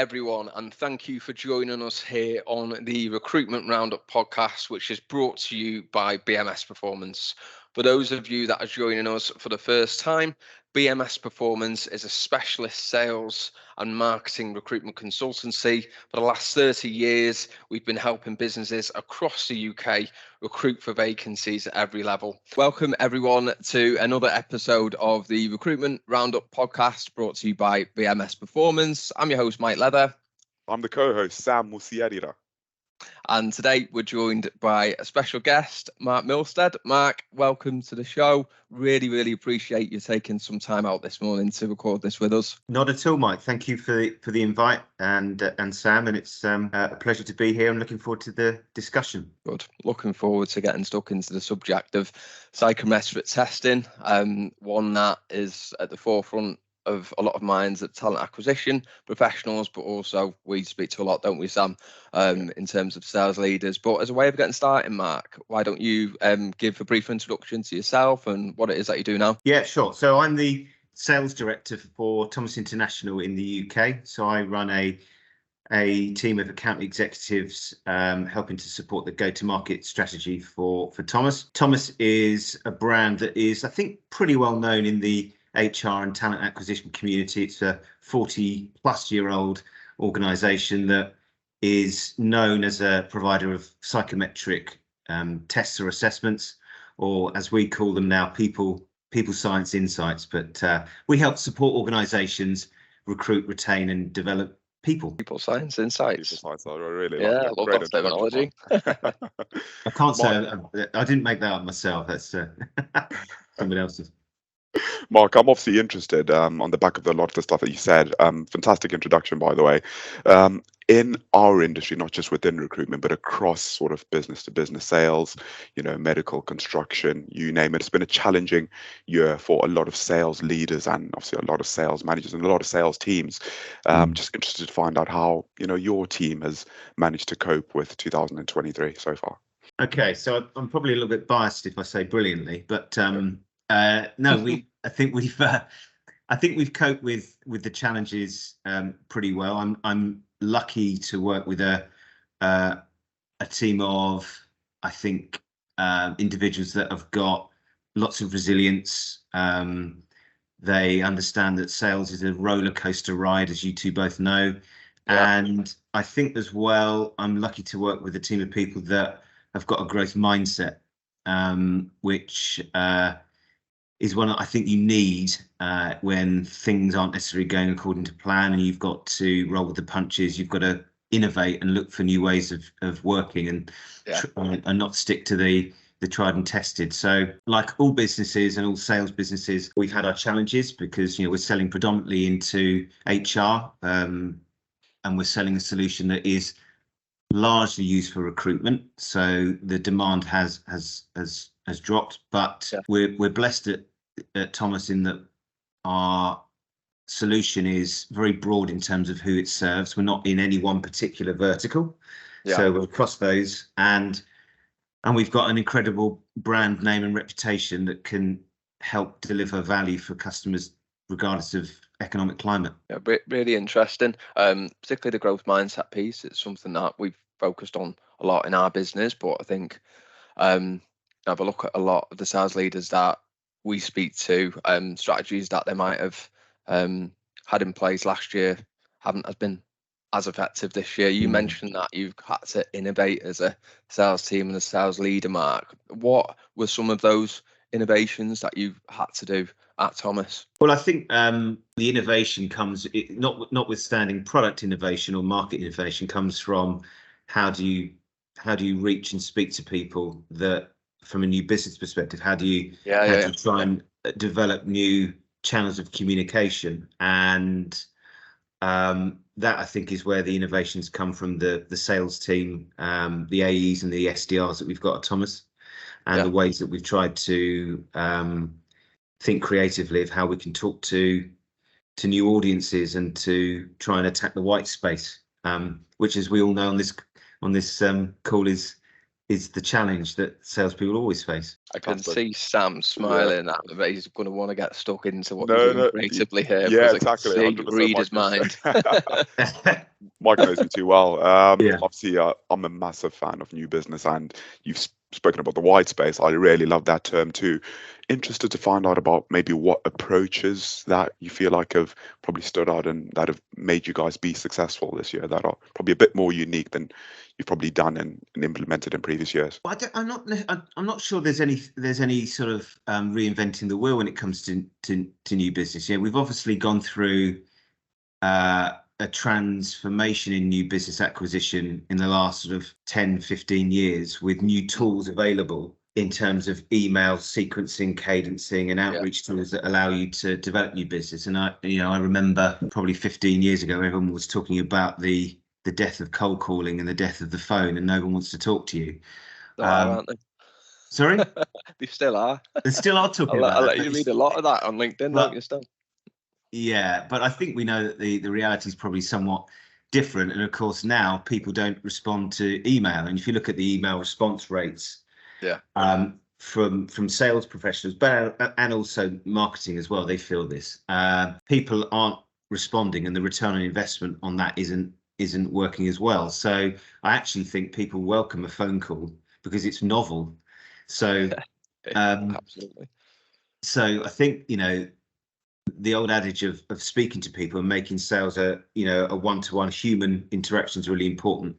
everyone, and thank you for joining us here on the Recruitment Roundup podcast, which is brought to you by BMS Performance. For those of you that are joining us for the first time, BMS Performance is a specialist sales and marketing recruitment consultancy. For the last 30 years, we've been helping businesses across the UK recruit for vacancies at every level. Welcome everyone to another episode of the Recruitment Roundup podcast brought to you by BMS Performance. I'm your host, Mike Leather. I'm the co-host, Sam Musiadira. And today we're joined by a special guest, Mark Milstead. Mark, welcome to the show. Really appreciate you taking some time out this morning to record this with us. Not at all, Mike. Thank you for the invite, and Sam. And it's a pleasure to be here. I'm looking forward to the discussion. Good. Looking forward to getting stuck into the subject of psychometric testing. One that is at the forefront of a lot of minds at talent acquisition professionals, but also we speak to a lot, don't we, Sam, in terms of sales leaders. But as a way of getting started, Mark, why don't you give a brief introduction to yourself and what it is that you do now? Yeah, sure. So I'm the sales director for Thomas International in the UK. So I run a team of account executives helping to support the go-to-market strategy for Thomas. Thomas is a brand that is, I think, pretty well known in the HR and talent acquisition community. It's a 40-plus-year-old organisation that is known as a provider of psychometric tests or assessments, or as we call them now, people science insights. But we help support organisations recruit, retain, and develop people. People science insights. People science, I really yeah, like I love that terminology. I can't say I didn't make that up myself. That's somebody else's. Mark, I'm obviously interested on the back of a lot of the stuff that you said. Fantastic introduction, by the way. In our industry, not just within recruitment, but across sort of business to business sales, medical, construction, you name it. It's been a challenging year for a lot of sales leaders and obviously a lot of sales managers and a lot of sales teams. Just interested to find out how, your team has managed to cope with 2023 so far. Okay, so I'm probably a little bit biased if I say brilliantly, but no, I think we've coped with the challenges pretty well. I'm lucky to work with a team of, I think, individuals that have got lots of resilience. They understand that sales is a roller coaster ride, as you two both know. Yeah. And I think as well, I'm lucky to work with a team of people that have got a growth mindset, which is one I think you need when things aren't necessarily going according to plan, and you've got to roll with the punches. You've got to innovate and look for new ways of working and not stick to the tried and tested. So like all businesses and all sales businesses, we've had our challenges because we're selling predominantly into HR and we're selling a solution that is largely used for recruitment. So the demand has dropped, but we're blessed at Thomas in that our solution is very broad in terms of who it serves. We're not in any one particular vertical, so we're across those, and we've got an incredible brand name and reputation that can help deliver value for customers regardless of economic climate. Yeah, really interesting. Particularly the growth mindset piece. It's something that we've focused on a lot in our business, but I think have a look at a lot of the sales leaders that we speak to, strategies that they might have had in place last year haven't been as effective this year. You mentioned that you've had to innovate as a sales team and a sales leader, Mark. What were some of those innovations that you've had to do at Thomas? Well, I think the innovation comes, notwithstanding product innovation or market innovation, comes from how do you reach and speak to people that, from a new business perspective, how do you try and develop new channels of communication, and that I think is where the innovations come from, the sales team, the AEs and the SDRs that we've got at Thomas, and the ways that we've tried to think creatively of how we can talk to new audiences and to try and attack the white space, which, as we all know on this call, is is the challenge that salespeople always face. I can Fantastic. see Sam smiling at me, but he's going to want to get stuck into what No, we're doing no, creatively here. yeah, because exactly. I can 100%. see read his mind. Mike knows me too well. Yeah. Obviously, I'm a massive fan of new business, and you've spoken about the white space. I really love that term too. Interested to find out about maybe what approaches that you feel like have probably stood out and that have made you guys be successful this year, that are probably a bit more unique than you've probably done and implemented in previous years. Well, I'm not sure there's any sort of reinventing the wheel when it comes to new business. Yeah, we've obviously gone through a transformation in new business acquisition in the last sort of 10, 15 years, with new tools available in terms of email sequencing, cadencing, and outreach tools that allow you to develop new business. And I remember probably 15 years ago, everyone was talking about the death of cold calling and the death of the phone, and no one wants to talk to you. Aren't they? Sorry? They still are. They still are talking about I'll that. let you read a lot of that on LinkedIn, But- don't you, still? Yeah, but I think we know that the reality is probably somewhat different. And of course, now people don't respond to email. And if you look at the email response rates, from sales professionals, but and also marketing as well, they feel this. People aren't responding, and the return on investment on that isn't working as well. So I actually think people welcome a phone call because it's novel. So Absolutely. So I think, the old adage of speaking to people and making sales a one-to-one human interaction is really important.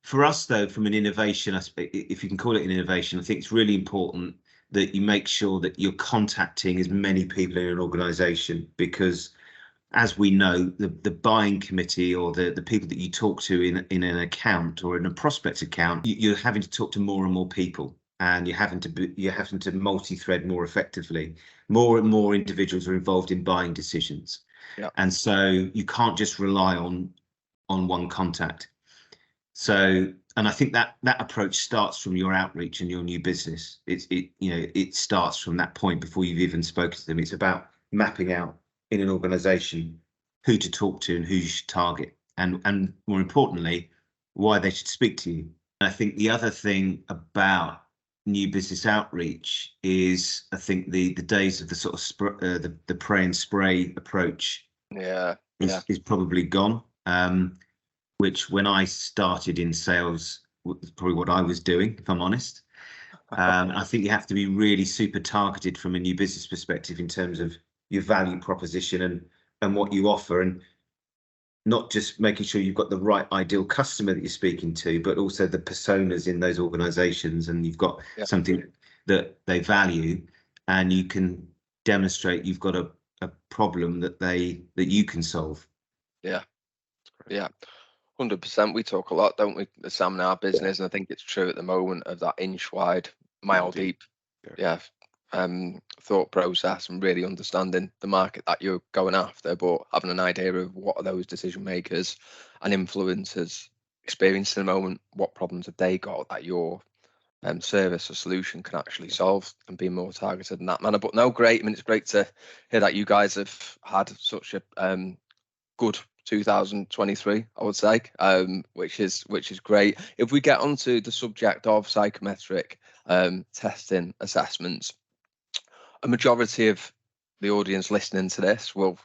For us, though, from an innovation aspect, if you can call it an innovation, I think it's really important that you make sure that you're contacting as many people in an organization, because as we know, the buying committee or the people that you talk to in an account or in a prospect account, you're having to talk to more and more people, and you're having to multi-thread more effectively. More and more individuals are involved in buying decisions, and so you can't just rely on one contact. So, and I think that approach starts from your outreach and your new business. It starts from that point before you've even spoken to them. It's about mapping out in an organization who to talk to and who you should target, and more importantly, why they should speak to you. And I think the other thing about new business outreach is, I think the days of the sort of the pray and spray approach is probably gone. Which, when I started in sales, was probably what I was doing, if I'm honest. I think you have to be really super targeted from a new business perspective in terms of your value proposition and what you offer, and not just making sure you've got the right ideal customer that you're speaking to, but also the personas in those organizations, and you've got something that they value, and you can demonstrate you've got a problem that you can solve. Yeah. 100%. We talk a lot, don't we, Sam, in our business, and I think it's true at the moment, of that inch wide, mile deep. Thought process, and really understanding the market that you're going after, but having an idea of what are those decision makers and influencers experiencing in the moment, what problems have they got that your service or solution can actually solve, and be more targeted in that manner. But no, great. I mean, it's great to hear that you guys have had such a good 2023, I would say, which is great. If we get onto the subject of psychometric testing assessments, a majority of the audience listening to this will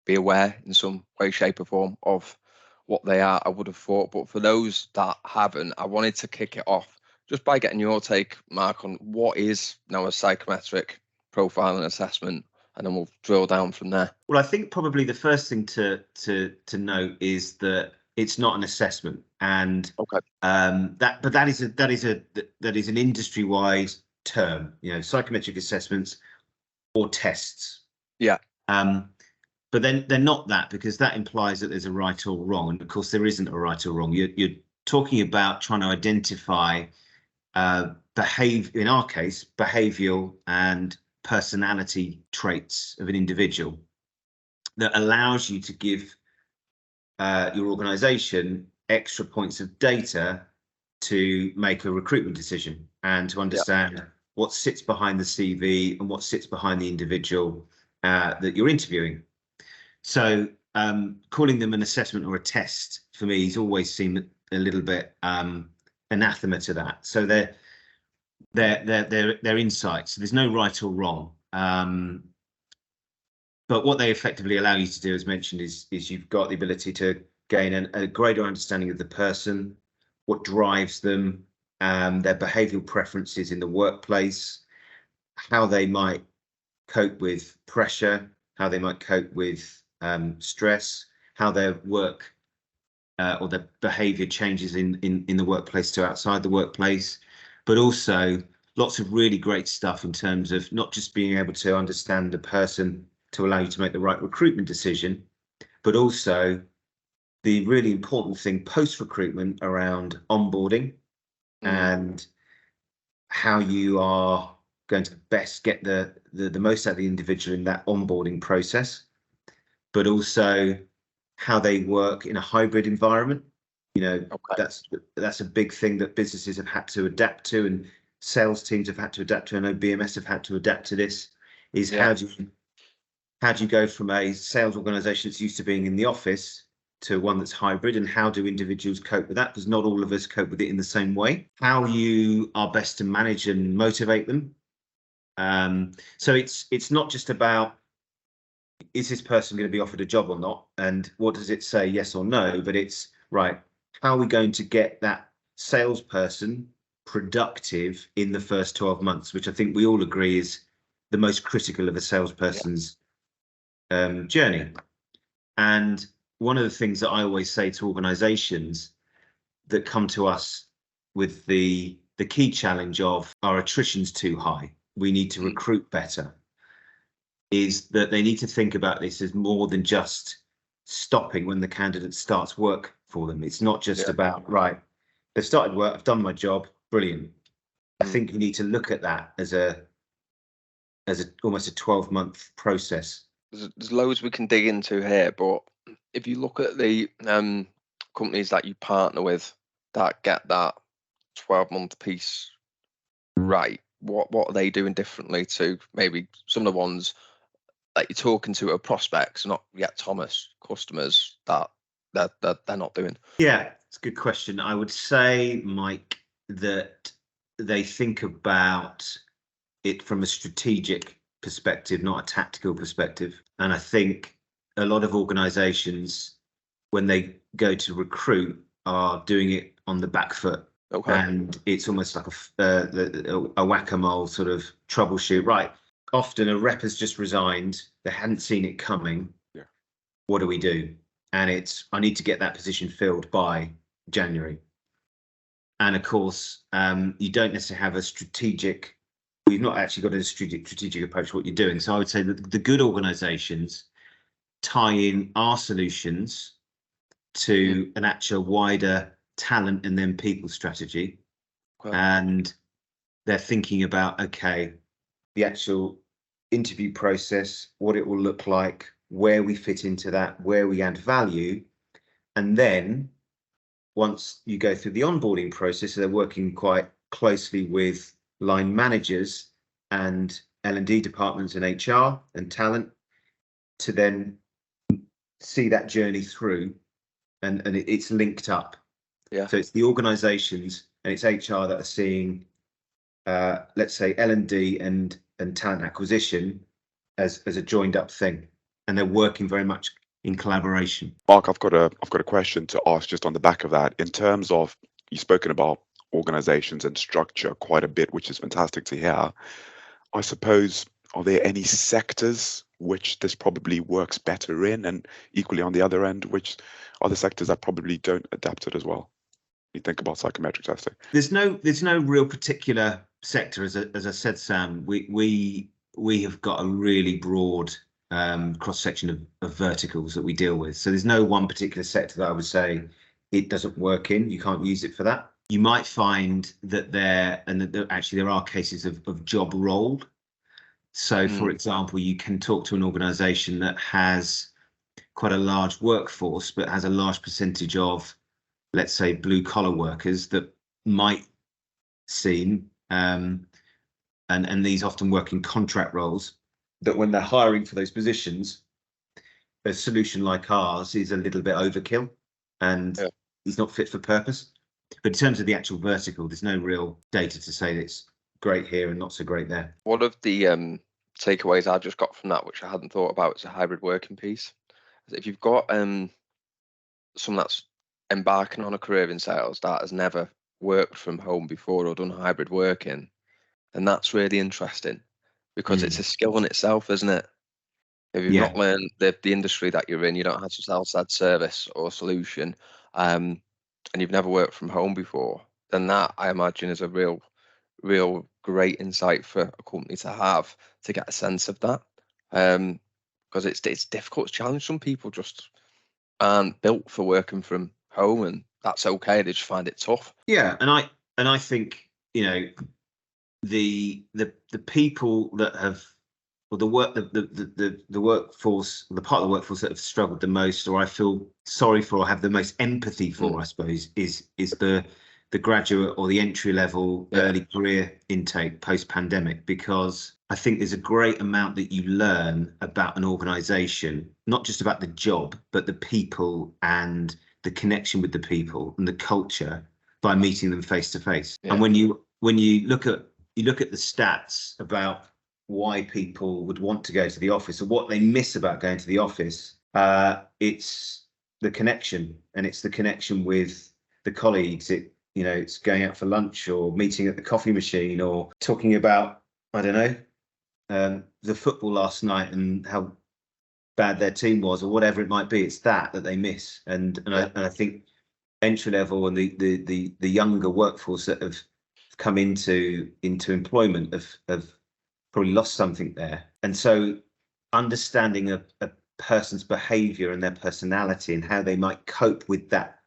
be aware in some way, shape or form of what they are, I would have thought. But for those that haven't, I wanted to kick it off just by getting your take, Mark, on what is now a psychometric profiling assessment, and then we'll drill down from there. Well, I think probably the first thing to note is that it's not an assessment, and that is an industry-wide term. Psychometric assessments or tests. But then they're not that, because that implies that there's a right or wrong, and of course there isn't a right or wrong. You're talking about trying to identify behavior, in our case, behavioral and personality traits of an individual that allows you to give your organization extra points of data to make a recruitment decision, and to understand what sits behind the CV and what sits behind the individual that you're interviewing. So calling them an assessment or a test, for me, has always seemed a little bit anathema to that. So they're insights. There's no right or wrong. But what they effectively allow you to do, as mentioned, is you've got the ability to gain a greater understanding of the person, what drives them, their behavioural preferences in the workplace, how they might cope with pressure, how they might cope with stress, how their work or their behaviour changes in the workplace to outside the workplace, but also lots of really great stuff in terms of not just being able to understand the person to allow you to make the right recruitment decision, but also the really important thing post-recruitment around onboarding and how you are going to best get the most out of the individual in that onboarding process, but also how they work in a hybrid environment. You know, that's a big thing that businesses have had to adapt to, and sales teams have had to adapt to. I know BMS have had to adapt to this. Is how do you go from a sales organization that's used to being in the office to one that's hybrid, and how do individuals cope with that? Because not all of us cope with it in the same way. How you are best to manage and motivate them. So it's not just about, is this person going to be offered a job or not, and what does it say, yes or no, but it's right, how are we going to get that salesperson productive in the first 12 months, which I think we all agree is the most critical of a salesperson's journey. And one of the things that I always say to organizations that come to us with the key challenge of our attrition's too high, we need to recruit better, is that they need to think about this as more than just stopping when the candidate starts work for them. It's not just about, right, they've started work, I've done my job, brilliant. I think you need to look at that as almost a 12-month process. There's loads we can dig into here, but if you look at the companies that you partner with that get that 12-month piece right, what are they doing differently to maybe some of the ones that you're talking to are prospects, not yet Thomas customers that they're not doing? Yeah, it's a good question. I would say, Mike, that they think about it from a strategic perspective, not a tactical perspective. And I think a lot of organizations, when they go to recruit, are doing it on the back foot. Okay. And it's almost like a whack-a-mole sort of troubleshoot. Right. Often a rep has just resigned. They hadn't seen it coming. Yeah. What do we do? And it's, I need to get that position filled by January. And of course, you don't necessarily have a strategic, we've not actually got a strategic approach to what you're doing. So I would say that the good organizations tie in our solutions to an actual wider talent and then people strategy. Okay. And they're thinking about, okay, the actual interview process, what it will look like, where we fit into that, where we add value. And then once you go through the onboarding process, they're working quite closely with line managers and L&D departments and HR and talent to then see that journey through, and it's linked up. Yeah. So it's the organizations and it's HR that are seeing, let's say, L&D and talent acquisition as a joined up thing, and they're working very much in collaboration. Mark, I've got a question to ask just on the back of that. In terms of, you've spoken about organizations and structure quite a bit, which is fantastic to hear. I suppose, are there any sectors which this probably works better in, and equally on the other end, which are the sectors that probably don't adapt it as well? You think about psychometric testing. There's no real particular sector, as I said, Sam. We have got a really broad cross section of verticals that we deal with. So there's no one particular sector that I would say it doesn't work in. You can't use it for that. You might find that there are cases of job role. So, for example, you can talk to an organization that has quite a large workforce, but has a large percentage of, let's say, blue collar workers that might seem, and these often work in contract roles, that when they're hiring for those positions, a solution like ours is a little bit overkill and is not fit for purpose. But in terms of the actual vertical, there's no real data to say that it's great here and not so great there. One of the takeaways I just got from that, which I hadn't thought about, is a hybrid working piece. If you've got someone that's embarking on a career in sales that has never worked from home before or done hybrid working, then that's really interesting, because it's a skill in itself, isn't it? If you've not learned the industry that you're in, you don't have to sell that service or solution, and you've never worked from home before, then that, I imagine, is a real great insight for a company to have, to get a sense of that, because it's difficult to challenge. Some people just aren't built for working from home, and that's okay. They just find it tough. Yeah, and I think, you know, the people that have, or the workforce, the part of the workforce that have struggled the most, or I feel sorry for or have the most empathy for, I suppose, is the graduate or the entry level early career intake post pandemic, because I think there's a great amount that you learn about an organization, not just about the job, but the people and the connection with the people and the culture by meeting them face to face. And when you look at the stats about why people would want to go to the office or what they miss about going to the office, it's the connection, and it's the connection with the colleagues. It's going out for lunch or meeting at the coffee machine or talking about, I don't know, the football last night and how bad their team was, or whatever it might be. It's that they miss, and I think entry level and the younger workforce that have come into employment have probably lost something there. And so understanding a person's behavior and their personality and how they might cope with that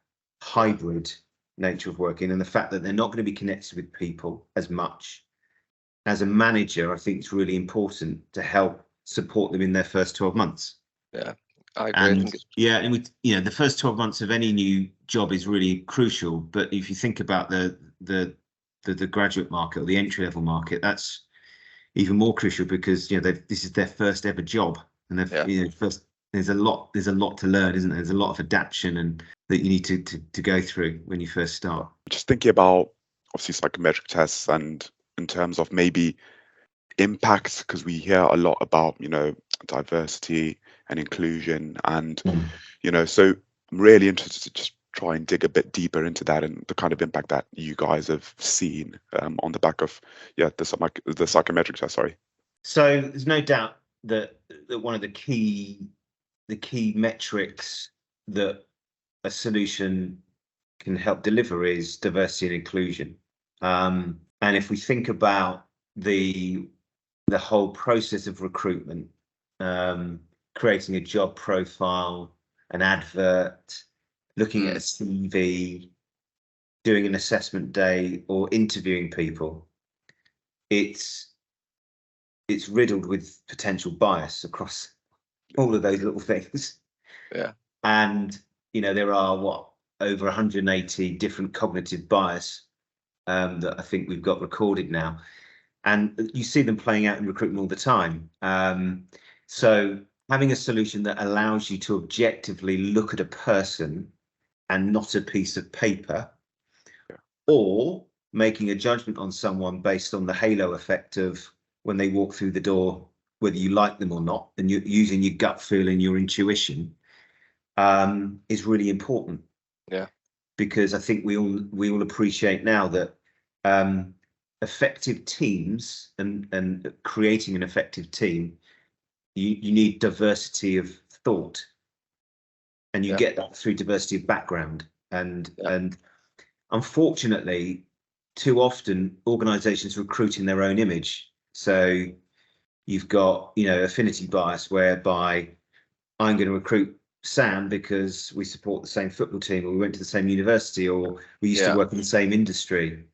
hybrid nature of working, and the fact that they're not going to be connected with people as much, as a manager, I think it's really important to help support them in their first 12 months. Yeah, I agree. And the first 12 months of any new job is really crucial. But if you think about the graduate market or the entry level market, that's even more crucial, because this is their first ever job, and there's a lot to learn, isn't there? There's a lot of adaptation and that you need to go through when you first start. Just thinking about obviously psychometric tests, and in terms of maybe impact, because we hear a lot about diversity and inclusion, and so I'm really interested to just try and dig a bit deeper into that and the kind of impact that you guys have seen on the back of the psychometric test. Sorry. So there's no doubt that one of the key metrics that a solution can help deliver is diversity and inclusion. And if we think about the whole process of recruitment, creating a job profile, an advert, looking at a CV, doing an assessment day, or interviewing people, it's riddled with potential bias across all of those little things. Yeah. And there are over 180 different cognitive bias that I think we've got recorded now, and you see them playing out in recruitment all the time. So having a solution that allows you to objectively look at a person and not a piece of paper, or making a judgment on someone based on the halo effect of when they walk through the door, whether you like them or not, and you're using your gut feel and your intuition, is really important. Yeah. Because I think we all appreciate now that effective teams and creating an effective team, you need diversity of thought, and you get that through diversity of background. And unfortunately, too often organizations recruit in their own image. So you've got affinity bias, whereby I'm going to recruit Sam because we support the same football team, or we went to the same university, or we used to work in the same industry.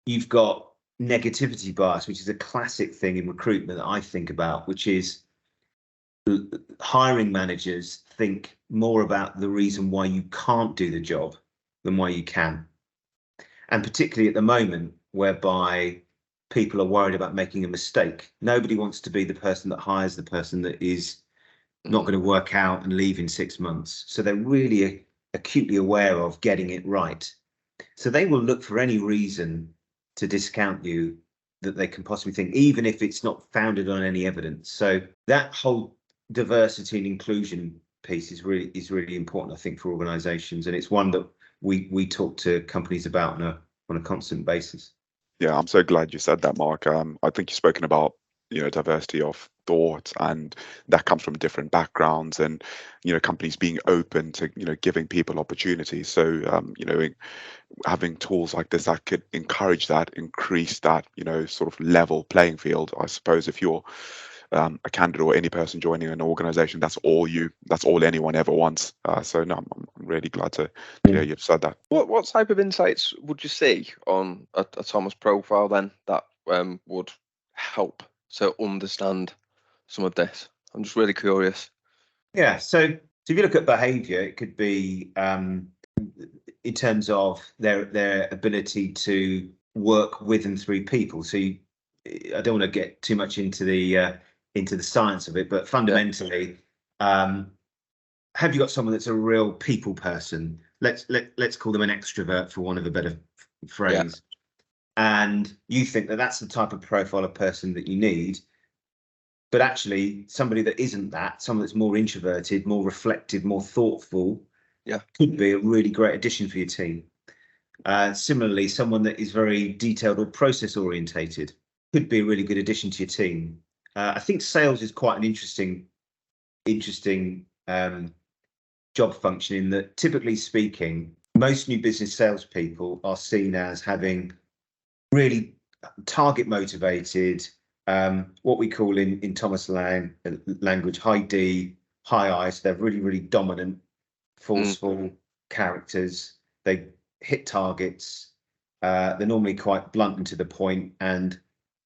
You've got negativity bias, which is a classic thing in recruitment that I think about, which is hiring managers think more about the reason why you can't do the job than why you can. And particularly at the moment, whereby people are worried about making a mistake. Nobody wants to be the person that hires the person that is not going to work out and leave in 6 months. So they're really acutely aware of getting it right. So they will look for any reason to discount you that they can possibly think, even if it's not founded on any evidence. So that whole diversity and inclusion piece is really important, I think, for organizations, and it's one that we talk to companies about on a constant basis. Yeah, I'm so glad you said that, Mark. I think you've spoken about, diversity of thought, and that comes from different backgrounds, and companies being open to giving people opportunities. So having tools like this that could encourage that, increase that, sort of level playing field. I suppose if you're a candidate or any person joining an organization, that's all anyone ever wants. So no, I'm really glad to hear you've said that. What type of insights would you see on a Thomas profile then that would help to understand some of this? I'm just really curious. Yeah, so if you look at behavior, it could be in terms of their ability to work with and through people. So I don't want to get too much into the science of it, but fundamentally, have you got someone that's a real people person? Let's call them an extrovert, for want of a better phrase. And you think that that's the type of profile of person that you need, but actually somebody that isn't that, someone that's more introverted, more reflective, more thoughtful, could be a really great addition for your team. Similarly, someone that is very detailed or process orientated could be a really good addition to your team. I think sales is quite an interesting job function, in that, typically speaking, most new business salespeople are seen as having really target motivated, what we call in Thomas language, high D, high I. So they're really dominant, forceful characters. They hit targets. They're normally quite blunt and to the point, and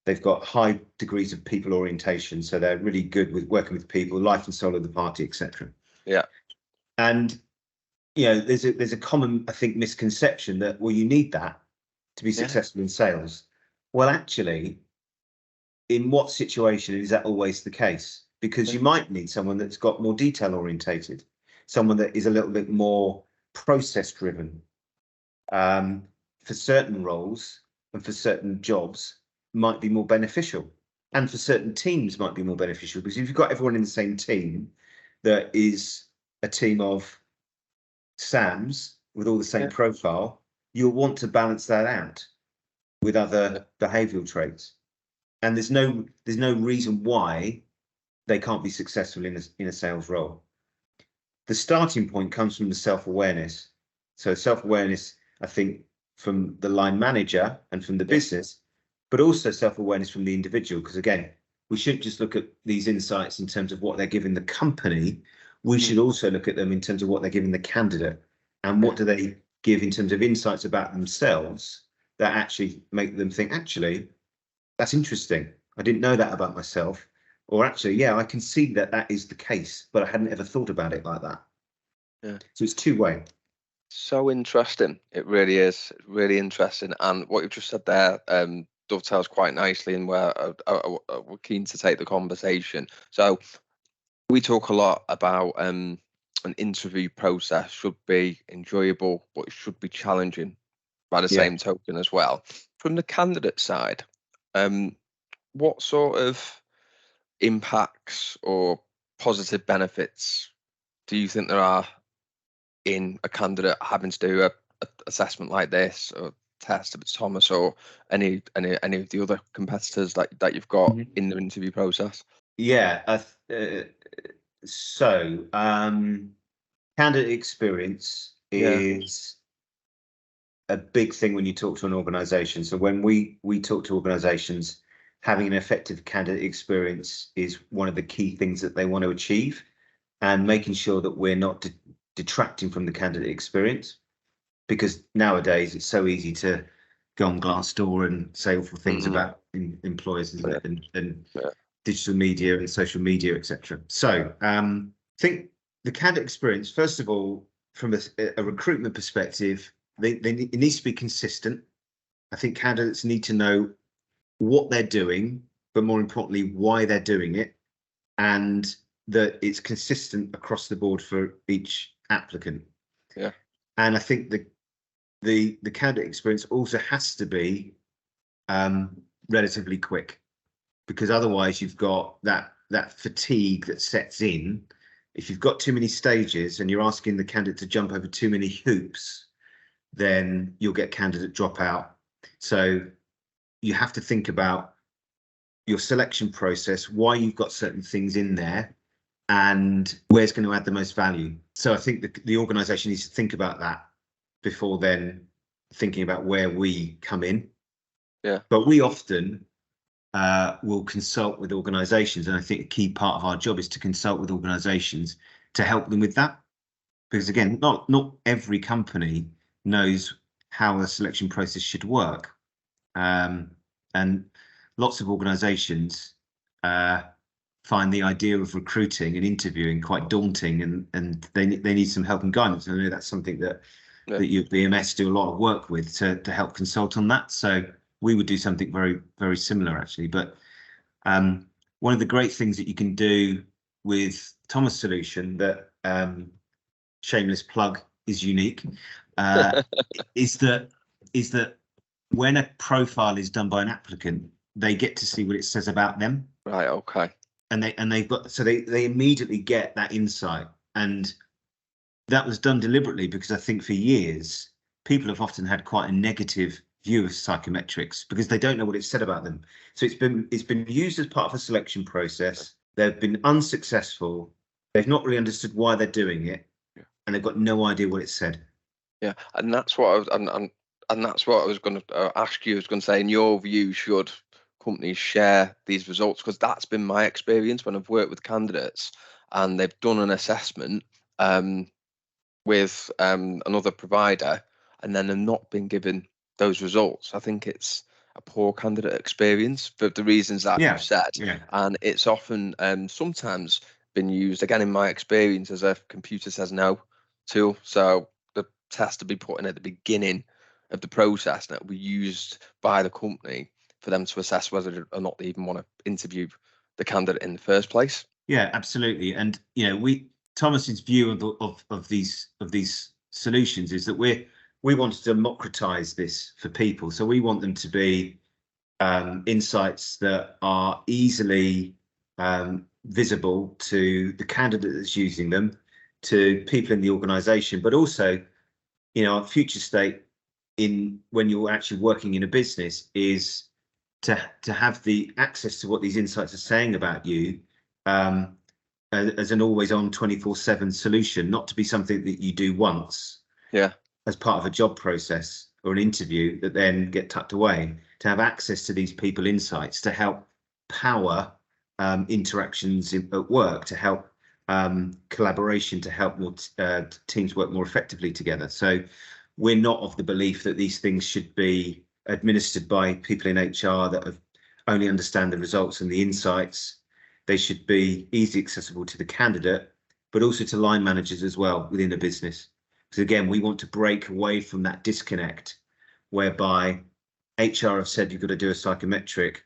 they've got high degrees of people orientation. So they're really good with working with people, life and soul of the party, etc. Yeah. And there's a common, I think, misconception that, well, you need that to be successful in sales. Well, actually, in what situation is that always the case? Because you might need someone that's got more detail orientated, someone that is a little bit more process driven. For certain roles and for certain jobs might be more beneficial, and for certain teams might be more beneficial, because if you've got everyone in the same team that is a team of Sams with all the same profile, you'll want to balance that out with other behavioral traits. And there's no reason why they can't be successful in a sales role. The starting point comes from the self-awareness. So self-awareness, I think, from the line manager and from the business, but also self-awareness from the individual. Because again, we shouldn't just look at these insights in terms of what they're giving the company. We should also look at them in terms of what they're giving the candidate, and what do they give in terms of insights about themselves that actually make them think, actually, that's interesting. I didn't know that about myself. Or actually, I can see that that is the case, but I hadn't ever thought about it like that. Yeah. So it's two-way. So interesting. It really is. Really interesting. And what you've just said there dovetails quite nicely in where we're keen to take the conversation. So we talk a lot about an interview process should be enjoyable, but it should be challenging by the same token as well. From the candidate side, what sort of impacts or positive benefits do you think there are in a candidate having to do a assessment like this, or test if it's Thomas, or any of the other competitors that you've got in the interview process? So candidate experience is a big thing when you talk to an organization. So when we talk to organizations, having an effective candidate experience is one of the key things that they want to achieve, and making sure that we're not detracting from the candidate experience, because nowadays it's so easy to go on Glassdoor and say awful things about employers and digital media and social media, etc. So I think the candidate experience, first of all, from a recruitment perspective, it needs to be consistent. I think candidates need to know what they're doing, but more importantly, why they're doing it, and that it's consistent across the board for each applicant. Yeah. And I think the candidate experience also has to be relatively quick, because otherwise you've got that fatigue that sets in. If you've got too many stages and you're asking the candidate to jump over too many hoops, then you'll get candidate dropout. So you have to think about your selection process, why you've got certain things in there, and where's going to add the most value. So I think the organisation needs to think about that before then thinking about where we come in. Yeah. But we often will consult with organisations, and I think a key part of our job is to consult with organisations to help them with that. Because again, not every company knows how the selection process should work, and lots of organisations find the idea of recruiting and interviewing quite daunting, and they need some help and guidance. And I know that's something that you at BMS do a lot of work with to help consult on that. So we would do something very, very similar actually. But one of the great things that you can do with Thomas' solution that shameless plug is unique is that when a profile is done by an applicant, they get to see what it says about them. Right. Okay. And they've got, so they immediately get that insight. And that was done deliberately because I think for years people have often had quite a negative view of psychometrics because they don't know what it said about them. So it's been used as part of a selection process. They've been unsuccessful. They've not really understood why they're doing it, and they've got no idea what it said. Yeah, and that's what I was, and that's what I was going to ask you. I was going to say, in your view, should companies share these results? Because that's been my experience when I've worked with candidates and they've done an assessment with another provider, and then they've not been given those results. I think it's a poor candidate experience for the reasons that you've said, and it's often sometimes been used, again in my experience, as a computer says no tool. So the test to be put in at the beginning of the process, and it will be used by the company for them to assess whether or not they even want to interview the candidate in the first place. Yeah, absolutely. And Thomas's view of these solutions is that we want to democratize this for people. So we want them to be insights that are easily visible to the candidate that's using them, to people in the organization, but also, our future state when you're actually working in a business is to have the access to what these insights are saying about you as an always on 24/7 solution, not to be something that you do once as part of a job process or an interview that then get tucked away, to have access to these people insights to help power interactions at work, to help collaboration, to help more teams work more effectively together. So we're not of the belief that these things should be administered by people in HR that only understand the results and the insights. They should be easily accessible to the candidate, but also to line managers as well within the business. Because again, we want to break away from that disconnect whereby HR have said you've got to do a psychometric,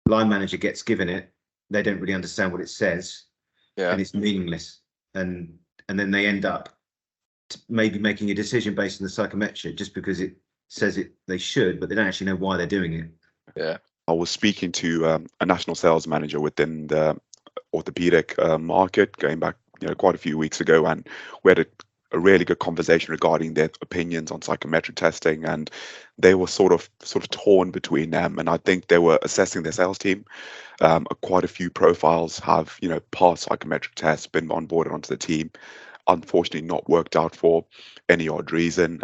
line manager gets given it, they don't really understand what it says, and it's meaningless. And then they end up maybe making a decision based on the psychometric just because it says they should, but they don't actually know why they're doing it. Yeah. I was speaking to a national sales manager within the orthopedic market going back, quite a few weeks ago, and we had a really good conversation regarding their opinions on psychometric testing, and they were sort of torn between them. And I think they were assessing their sales team. Quite a few profiles have, passed psychometric tests, been onboarded onto the team. Unfortunately, not worked out for any odd reason.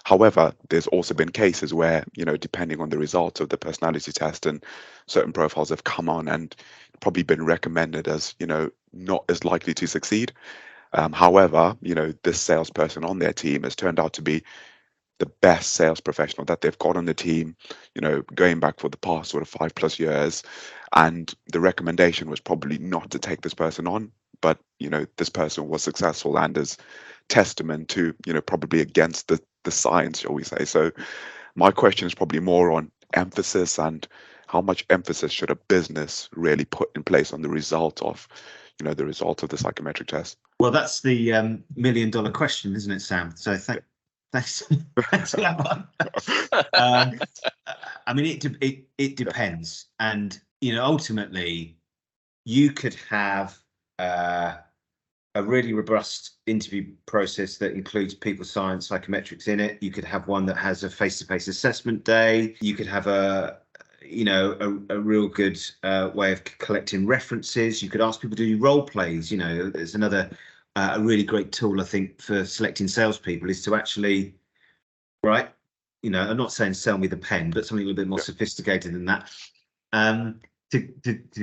However, there's also been cases where, depending on the results of the personality test, and certain profiles have come on and probably been recommended as, not as likely to succeed. However, this salesperson on their team has turned out to be the best sales professional that they've got on the team, going back for the past sort of 5+ years. And the recommendation was probably not to take this person on, but, this person was successful, and is testament to, probably against the science, shall we say. So my question is probably more on emphasis, and how much emphasis should a business really put in place on the result of, the results of the psychometric test? Well, that's the $1 million question, isn't it, Sam? So thanks for that one. I mean, it depends, and ultimately, you could have a really robust interview process that includes people science, psychometrics in it. You could have one that has a face-to-face assessment day. You could have a real good way of collecting references. You could ask people to do role plays. There's another a really great tool, I think, for selecting salespeople is to actually, right? I'm not saying sell me the pen, but something a little bit more sophisticated than that, to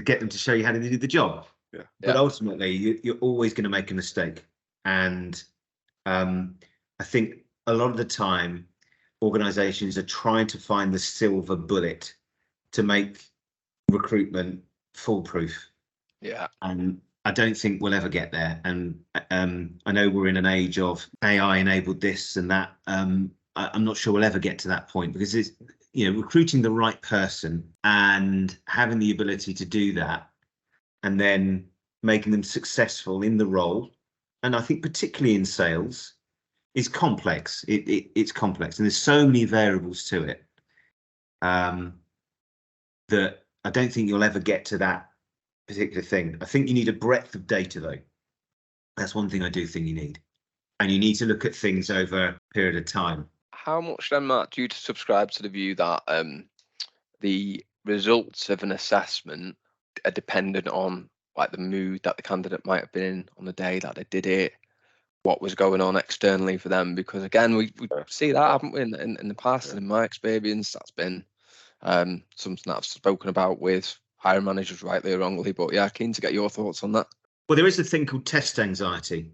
get them to show you how to do the job. Yeah. But ultimately, you're always going to make a mistake, and I think a lot of the time, organisations are trying to find the silver bullet to make recruitment foolproof. Yeah. And I don't think we'll ever get there. And I know we're in an age of AI enabled this and that. I'm not sure we'll ever get to that point, because it's recruiting the right person and having the ability to do that, and then making them successful in the role. And I think particularly in sales is complex. It's complex, and there's so many variables to it that I don't think you'll ever get to that particular thing. I think you need a breadth of data, though. That's one thing I do think you need. And you need to look at things over a period of time. How much then, Matt, do you subscribe to the view that the results of an assessment are dependent on like the mood that the candidate might have been in on the day that they did it, what was going on externally for them? Because again, we see that, haven't we, in the past, and in my experience, that's been something that I've spoken about with hiring managers, rightly or wrongly. But yeah, keen to get your thoughts on that. Well, there is a thing called test anxiety.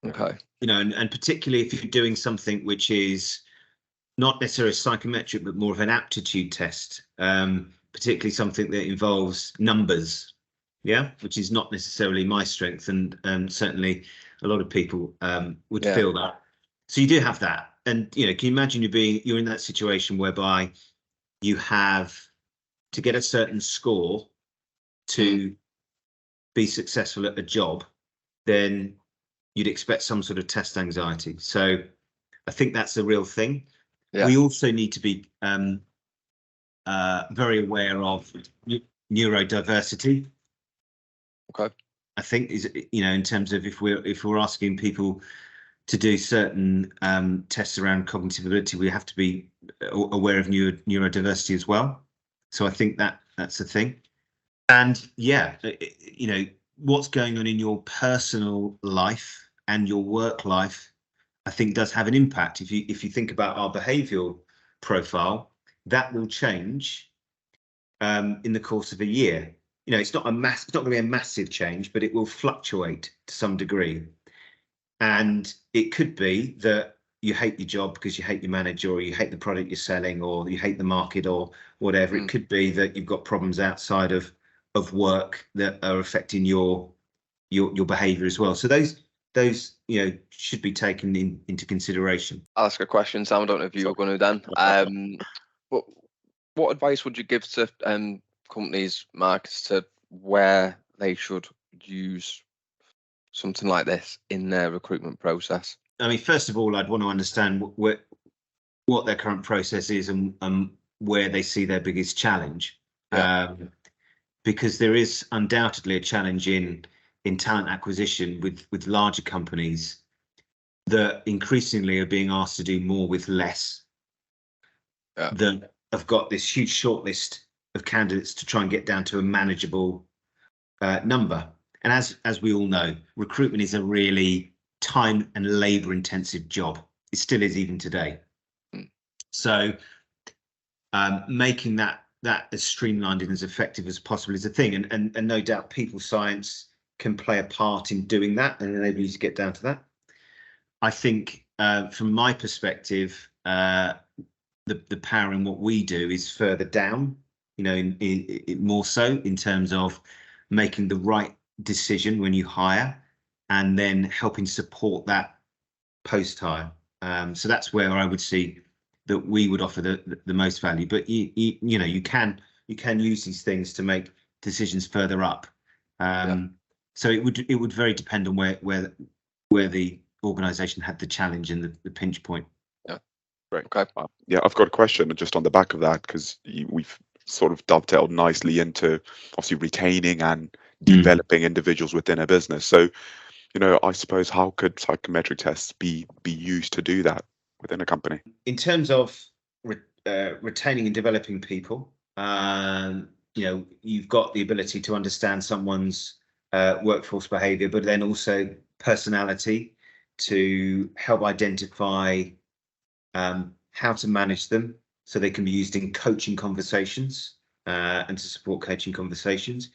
Okay. And particularly if you're doing something which is not necessarily psychometric, but more of an aptitude test, particularly something that involves numbers, which is not necessarily my strength, and certainly a lot of people would feel that. So you do have that, and can you imagine you're in that situation whereby you have to get a certain score to be successful at a job, then you'd expect some sort of test anxiety. So I think that's a real thing. Yeah. We also need to be very aware of neurodiversity. Okay. I think is in terms of if we're asking people to do certain tests around cognitive ability, we have to be aware of neurodiversity as well. So I think that's a thing. And what's going on in your personal life and your work life, I think, does have an impact. If you think about our behavioural profile, that will change in the course of a year. It's not going to be a massive change, but it will fluctuate to some degree. And it could be that you hate your job because you hate your manager, or you hate the product you're selling, or you hate the market, or whatever. It could be that you've got problems outside of work that are affecting your behaviour as well. So those should be taken into consideration. I'll ask a question, Sam. I don't know if you were going to then. What advice would you give to companies, Mark, as to where they should use something like this in their recruitment process? I mean, first of all, I'd want to understand what their current process is and where they see their biggest challenge. Because there is undoubtedly a challenge in talent acquisition with larger companies that increasingly are being asked to do more with less. That have got this huge shortlist of candidates to try and get down to a manageable number. And as we all know, recruitment is a really time and labour intensive job. It still is even today. So making that as streamlined and as effective as possible is a thing. And no doubt people science can play a part in doing that and enable you to get down to that. I think from my perspective, the power in what we do is further down, in more so in terms of making the right decision when you hire, and then helping support that post hire. So that's where I would see that we would offer the most value. But you can use these things to make decisions further up. So it would very depend on where the organisation had the challenge and the pinch point. Yeah. Right. Okay. Yeah, I've got a question just on the back of that, because we've sort of dovetailed nicely into obviously retaining and developing individuals within a business. So, I suppose, how could psychometric tests be used to do that within a company? In terms of retaining and developing people, you've got the ability to understand someone's workforce behaviour, but then also personality, to help identify how to manage them so they can be used in coaching conversations and to support coaching conversations.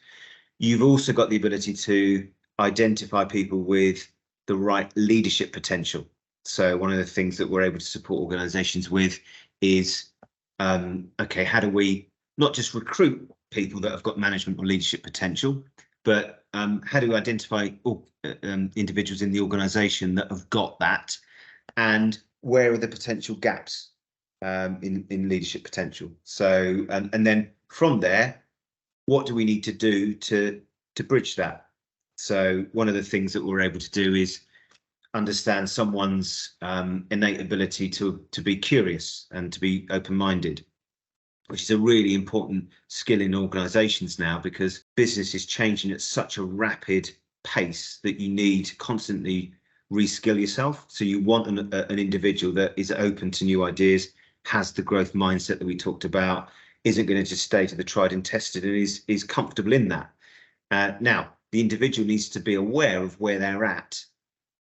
You've also got the ability to identify people with the right leadership potential. So one of the things that we're able to support organizations with is, okay, how do we not just recruit people that have got management or leadership potential, but how do we identify individuals in the organization that have got that, and where are the potential gaps in leadership potential? So, and then from there, what do we need to do to bridge that? So one of the things that we're able to do is understand someone's innate ability to be curious and to be open-minded, which is a really important skill in organizations now, because business is changing at such a rapid pace that you need to constantly reskill yourself. So you want an individual that is open to new ideas, has the growth mindset that we talked about, isn't going to just stay to the tried and tested, and is comfortable in that. Now, the individual needs to be aware of where they're at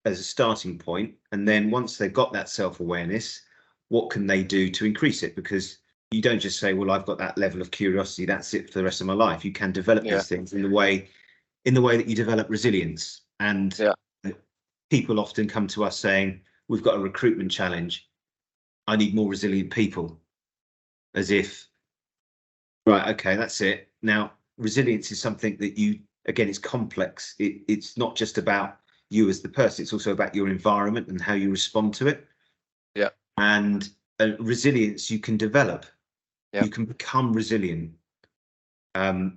as a starting point, and then once they've got that self-awareness, what can they do to increase it? Because you don't just say, well, I've got that level of curiosity, that's it for the rest of my life. You can develop these things in the way that you develop resilience. And people often come to us saying, we've got a recruitment challenge, I need more resilient people. As if, right, okay, that's it. Now, resilience is something that again, it's complex. It's not just about you as the person, it's also about your environment and how you respond to it. Yeah. And resilience you can develop. Yeah. You can become resilient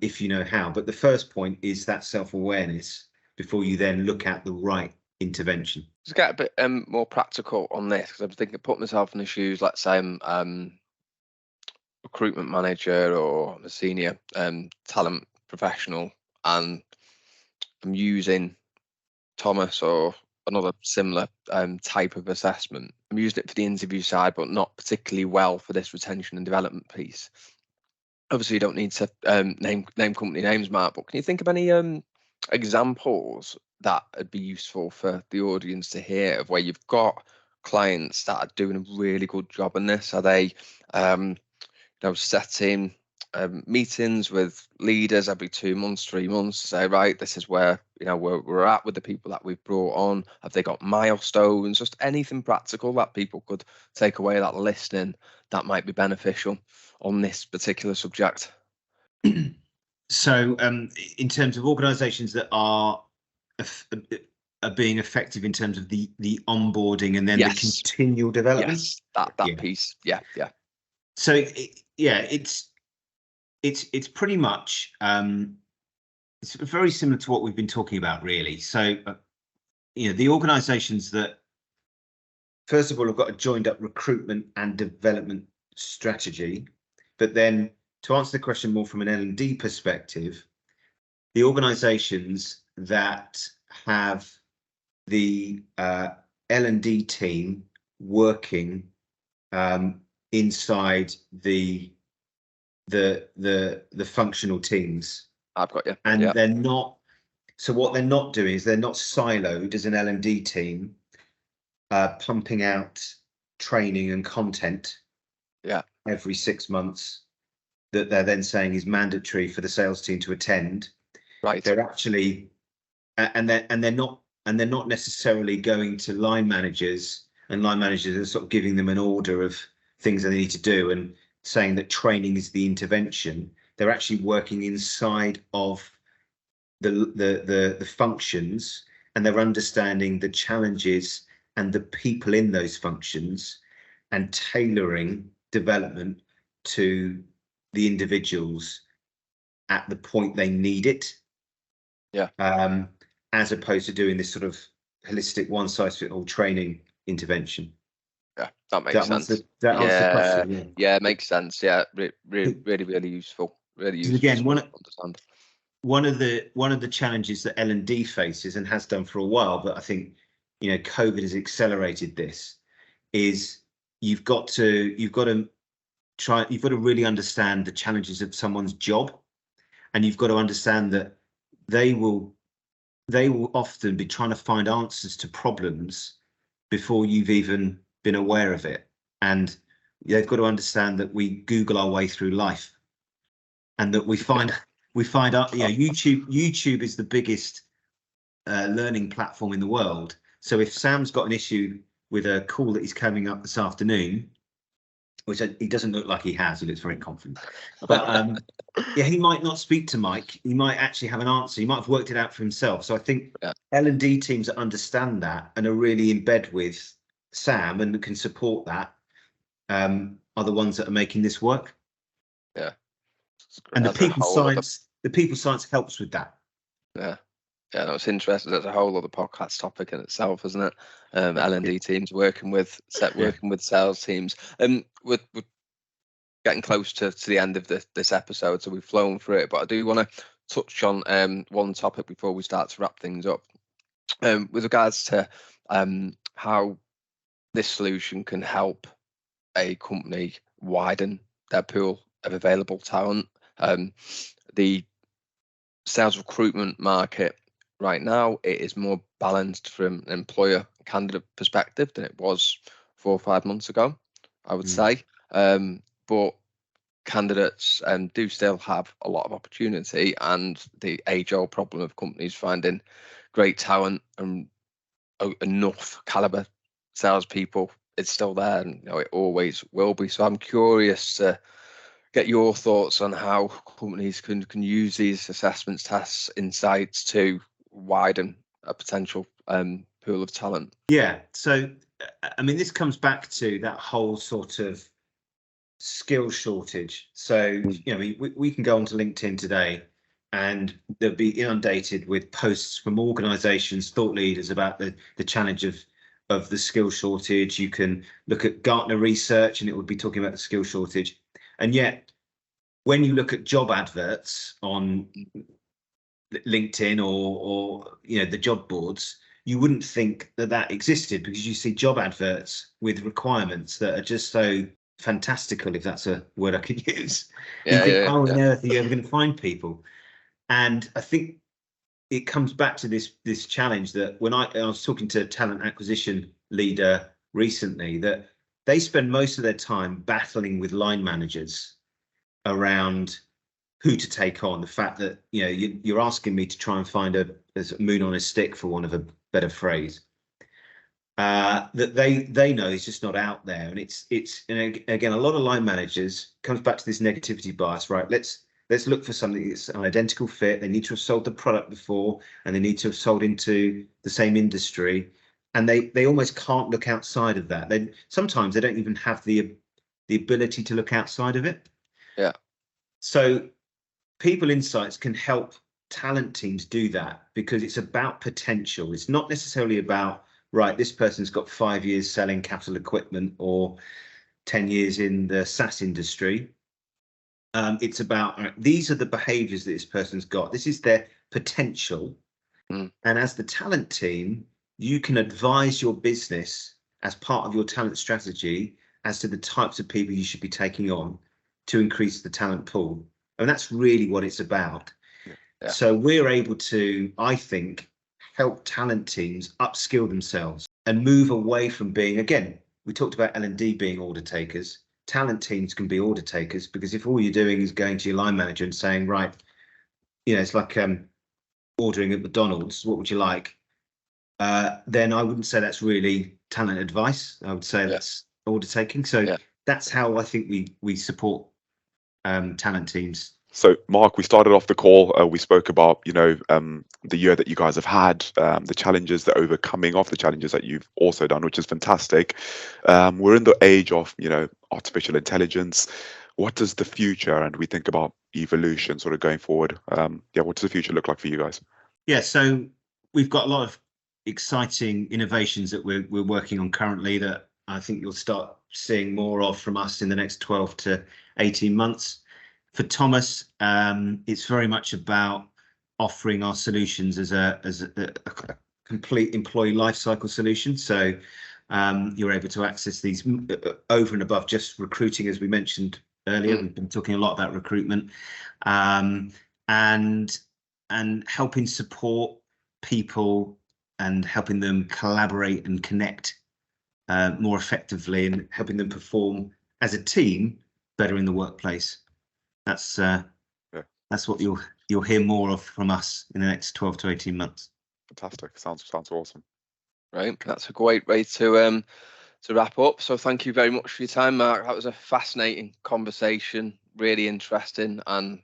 if you know how. But the first point is that self-awareness before you then look at the right intervention. To get a bit more practical on this, because I'm thinking, put myself in the shoes, let's say I'm recruitment manager or a senior talent professional, and I'm using Thomas or another similar type of assessment. I'm using it for the interview side, but not particularly well for this retention and development piece. Obviously, you don't need to name company names, Mark, but can you think of any examples that would be useful for the audience to hear, of where you've got clients that are doing a really good job in this? Are they setting meetings with leaders every 2 months, 3 months to say, right, this is where we're at with the people that we've brought on? Have they got milestones? Just anything practical that people could take away that listening that might be beneficial on this particular subject. So in terms of organizations that are being effective in terms of the onboarding and then the continual development, that piece, so it's pretty much it's very similar to what we've been talking about, really. So the organizations that first of all have got a joined up recruitment and development strategy, but then to answer the question more from an L&D perspective, the organizations that have the L&D team working inside the functional teams. I've got you. And they're not, so what they're not doing is they're not siloed as an L&D team, pumping out training and content every 6 months that they're then saying is mandatory for the sales team to attend. Right. They're actually, and they're not necessarily going to line managers, and line managers are sort of giving them an order of things that they need to do and saying that training is the intervention. They're actually working inside of the functions, and they're understanding the challenges and the people in those functions and tailoring development to the individuals at the point they need it. as opposed to doing this sort of holistic one-size-fits-all training intervention. Yeah, that makes sense. Answer the question? Yeah, it makes sense. Yeah, really useful. Really useful. Again, to understand. One of the challenges that L&D faces, and has done for a while, but I think COVID has accelerated this, is you've got to really understand the challenges of someone's job, and you've got to understand that they will often be trying to find answers to problems before you've even been aware of it. And they've got to understand that we Google our way through life, and that we find out, YouTube is the biggest learning platform in the world. So if Sam's got an issue with a call that he's coming up this afternoon, which he doesn't look like he has, he looks very confident, but he might not speak to Mike. He might actually have an answer. He might have worked it out for himself. So I think L&D teams that understand that and are really in bed with Sam and can support that are the ones that are making this work. Yeah. And the people science helps with that. Yeah, no, it's interesting. That's a whole other podcast topic in itself, isn't it? L&D teams working with sales teams, and we're getting close to the end of this episode, so we've flown through it. But I do want to touch on one topic before we start to wrap things up, with regards to how this solution can help a company widen their pool of available talent. The sales recruitment market right now, it is more balanced from an employer candidate perspective than it was 4 or 5 months ago, I would say. But candidates do still have a lot of opportunity, and the age-old problem of companies finding great talent and enough caliber salespeople, it's still there, and it always will be. So I'm curious to get your thoughts on how companies can use these assessments, tests, insights to widen a potential pool of talent. Yeah, so I mean, this comes back to that whole sort of skill shortage. So we can go onto LinkedIn today, and they'll be inundated with posts from organizations, thought leaders, about the challenge of the skill shortage. You can look at Gartner research, and it would be talking about the skill shortage. And yet, when you look at job adverts on LinkedIn or the job boards, you wouldn't think that existed, because you see job adverts with requirements that are just so fantastical, if that's a word I could use. You think, how on earth are you ever going to find people? And I think it comes back to this challenge that when I was talking to a talent acquisition leader recently, that they spend most of their time battling with line managers around who to take on. The fact that you're asking me to try and find a moon on a stick, for want of a better phrase, that they know is just not out there. And it's and again, a lot of line managers, comes back to this negativity bias, right? Let's look for something that's an identical fit. They need to have sold the product before, and they need to have sold into the same industry, and they almost can't look outside of that. Sometimes they don't even have the ability to look outside of it. Yeah. So People Insights can help talent teams do that, because it's about potential. It's not necessarily about, right, this person's got 5 years selling capital equipment or 10 years in the SaaS industry. It's about, these are the behaviors that this person's got. This is their potential. And as the talent team, you can advise your business as part of your talent strategy as to the types of people you should be taking on to increase the talent pool. And that's really what it's about. Yeah. So we're able to, I think, help talent teams upskill themselves and move away from being, again, we talked about L&D being order takers. Talent teams can be order takers, because if all you're doing is going to your line manager and saying, right, it's like ordering at McDonald's, what would you like? Then I wouldn't say that's really talent advice. I would say that's order taking. So that's how I think we support talent teams. So, Mark, we started off the call. We spoke about, the year that you guys have had, the challenges, the overcoming of the challenges that you've also done, which is fantastic. We're in the age of, artificial intelligence. What does the future, and we think about evolution sort of going forward? What does the future look like for you guys? Yeah, so we've got a lot of exciting innovations that we're working on currently that I think you'll start seeing more of from us in the next 12 to 18 months. For Thomas, it's very much about offering our solutions as a complete employee lifecycle solution. So you're able to access these over and above just recruiting, as we mentioned earlier. We've been talking a lot about recruitment, and helping support people and helping them collaborate and connect more effectively, and helping them perform as a team better in the workplace. That's what you'll hear more of from us in the next 12 to 18 months. Fantastic. Sounds awesome. Right, that's a great way to wrap up. So thank you very much for your time, Mark. That was a fascinating conversation, really interesting, and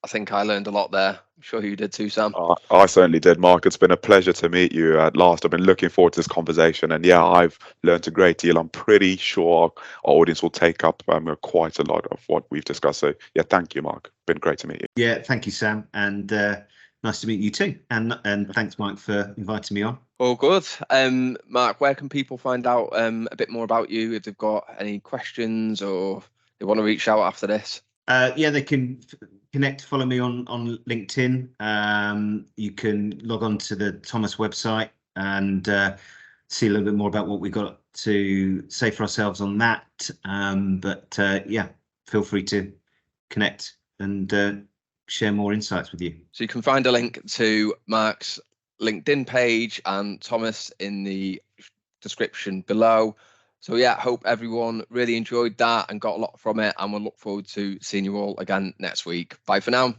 I think I learned a lot there. I'm sure you did too, Sam. I certainly did, Mark. It's been a pleasure to meet you at last. I've been looking forward to this conversation, and yeah, I've learned a great deal. I'm pretty sure our audience will take up quite a lot of what we've discussed. So yeah, thank you, Mark. Been great to meet you. Yeah, thank you, Sam, and nice to meet you too. And thanks, Mike, for inviting me on. All good. Mark, where can people find out a bit more about you if they've got any questions or they want to reach out after this? Yeah, they can connect, follow me on LinkedIn. You can log on to the Thomas website and see a little bit more about what we've got to say for ourselves on that. But yeah, feel free to connect and share more insights with you. So you can find a link to Mark's LinkedIn page and Thomas in the description below. So yeah, hope everyone really enjoyed that and got a lot from it, and we'll look forward to seeing you all again next week. Bye for now.